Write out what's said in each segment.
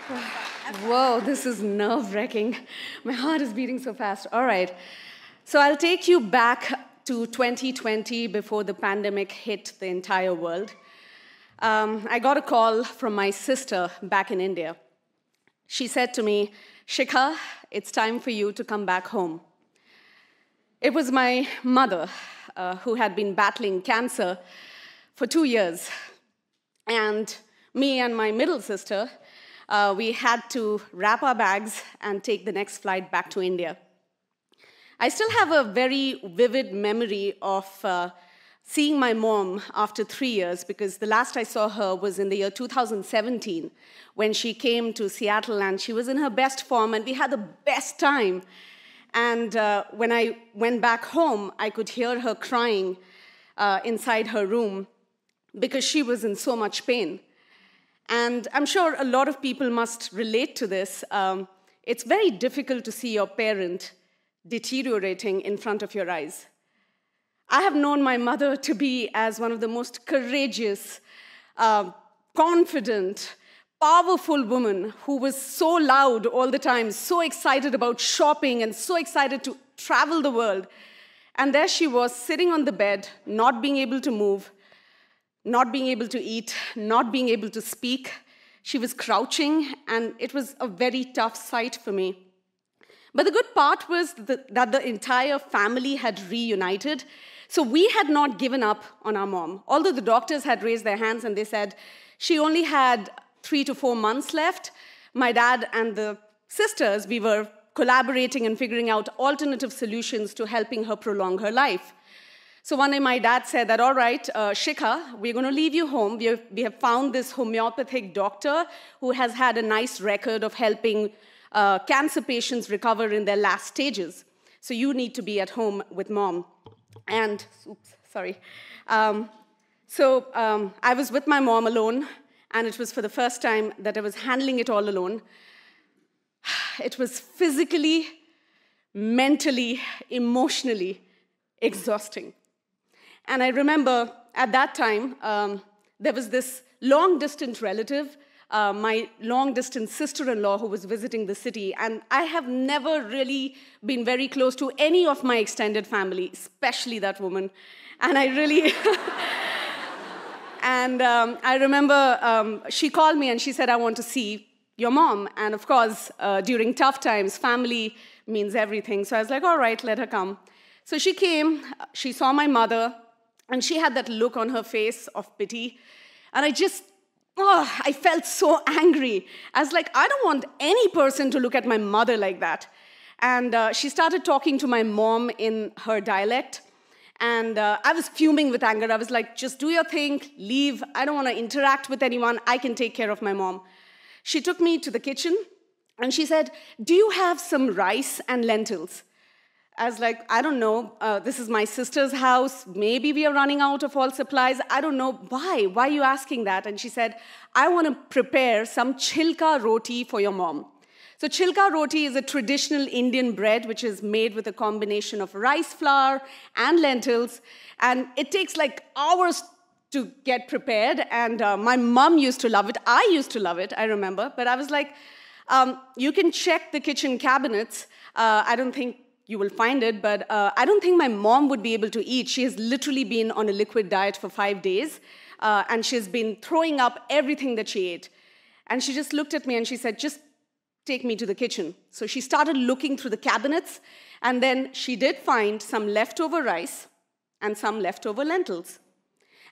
Whoa, this is nerve-wracking. My heart is beating so fast. All right. So I'll take you back to 2020 before the pandemic hit the entire world. I got a call from my sister back in India. She said to me, "Shikha, it's time for you to come back home." It was my mother who had been battling cancer for 2 years. And me and my middle sister, we had to wrap our bags and take the next flight back to India. I still have a very vivid memory of seeing my mom after 3 years, because the last I saw her was in the year 2017, when she came to Seattle, and she was in her best form, and we had the best time. And when I went back home, I could hear her crying inside her room because she was in so much pain. And I'm sure a lot of people must relate to this. It's very difficult to see your parent deteriorating in front of your eyes. I have known my mother to be as one of the most courageous, confident, powerful woman who was so loud all the time, so excited about shopping and so excited to travel the world. And there she was sitting on the bed, not being able to move, not being able to eat, not being able to speak. She was crouching, and it was a very tough sight for me. But the good part was that the entire family had reunited. So we had not given up on our mom. Although the doctors had raised their hands and they said she only had 3 to 4 months left, my dad and the sisters, we were collaborating and figuring out alternative solutions to helping her prolong her life. So one day my dad said that, "All right, Shikha, we're going to leave you home. We have found this homeopathic doctor who has had a nice record of helping cancer patients recover in their last stages. So you need to be at home with mom." And, I was with my mom alone, and it was for the first time that I was handling it all alone. It was physically, mentally, emotionally exhausting. And I remember at that time, there was this long-distance relative, my long-distance sister-in-law who was visiting the city, and I have never really been very close to any of my extended family, especially that woman. And I really... And I remember she called me and she said, "I want to see your mom." And of course, during tough times, family means everything. So I was like, "All right, let her come." So she came, she saw my mother, and she had that look on her face of pity. And I felt so angry. I was like, I don't want any person to look at my mother like that. And she started talking to my mom in her dialect. And I was fuming with anger. I was like, "Just do your thing, leave. I don't want to interact with anyone. I can take care of my mom." She took me to the kitchen, and she said, "Do you have some rice and lentils?" I was like, "I don't know. This is my sister's house. Maybe we are running out of all supplies. I don't know. Why? Why are you asking that?" And she said, "I want to prepare some chilka roti for your mom." So chilka roti is a traditional Indian bread which is made with a combination of rice flour and lentils. And it takes like hours to get prepared. And my mom used to love it. I used to love it, I remember. But I was like, you can check the kitchen cabinets. I don't think you will find it, but I don't think my mom would be able to eat. She has literally been on a liquid diet for 5 days, and she's been throwing up everything that she ate. And she just looked at me and she said, "Just take me to the kitchen." So she started looking through the cabinets, and then she did find some leftover rice and some leftover lentils.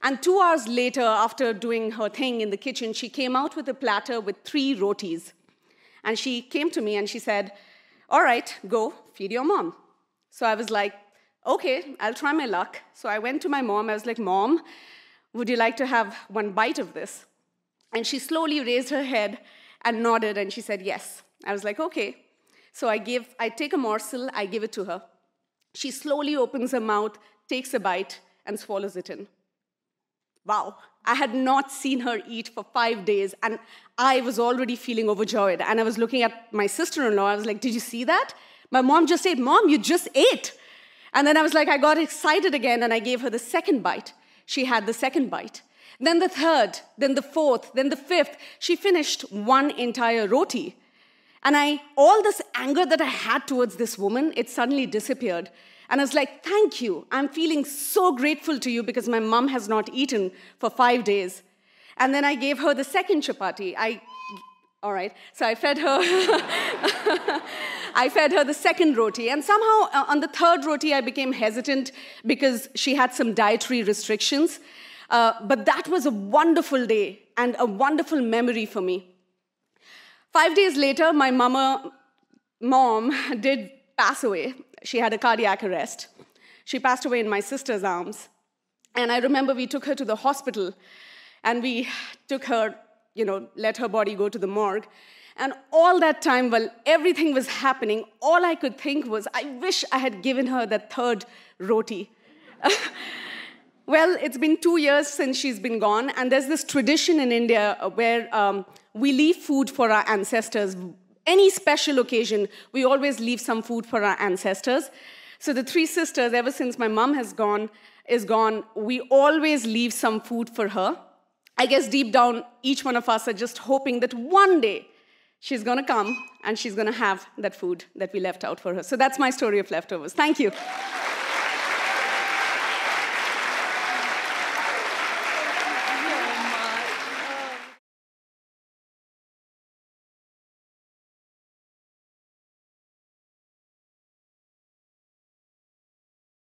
And 2 hours later, after doing her thing in the kitchen, she came out with a platter with 3 rotis. And she came to me and she said, "All right, go feed your mom." So I was like, "Okay, I'll try my luck." So I went to my mom. I was like, "Mom, would you like to have one bite of this?" And she slowly raised her head and nodded, and she said, "Yes." I was like, "Okay." So I take a morsel, I give it to her. She slowly opens her mouth, takes a bite, and swallows it in. Wow. I had not seen her eat for 5 days, and I was already feeling overjoyed. And I was looking at my sister-in-law. I was like, "Did you see that? My mom just ate." "Mom, you just ate." And then I was like, I got excited again, and I gave her the second bite. She had the second bite. then the third, then the fourth, then the fifth. She finished one entire roti. And all this anger that I had towards this woman, it suddenly disappeared. And I was like, thank you. I'm feeling so grateful to you because my mom has not eaten for 5 days. And then I gave her the second chapati. All right, so I fed her. I fed her the second roti. And somehow on the third roti, I became hesitant because she had some dietary restrictions. But that was a wonderful day and a wonderful memory for me. 5 days later, my mom did pass away. She had a cardiac arrest. She passed away in my sister's arms. And I remember we took her to the hospital, and we took her, let her body go to the morgue. And all that time, while everything was happening, all I could think was, I wish I had given her that third roti. Well, it's been 2 years since she's been gone, and there's this tradition in India where we leave food for our ancestors. Any special occasion, we always leave some food for our ancestors. So the 3 sisters, ever since my mom is gone, we always leave some food for her. I guess deep down, each one of us are just hoping that one day she's going to come and she's going to have that food that we left out for her. So that's my story of leftovers. Thank you.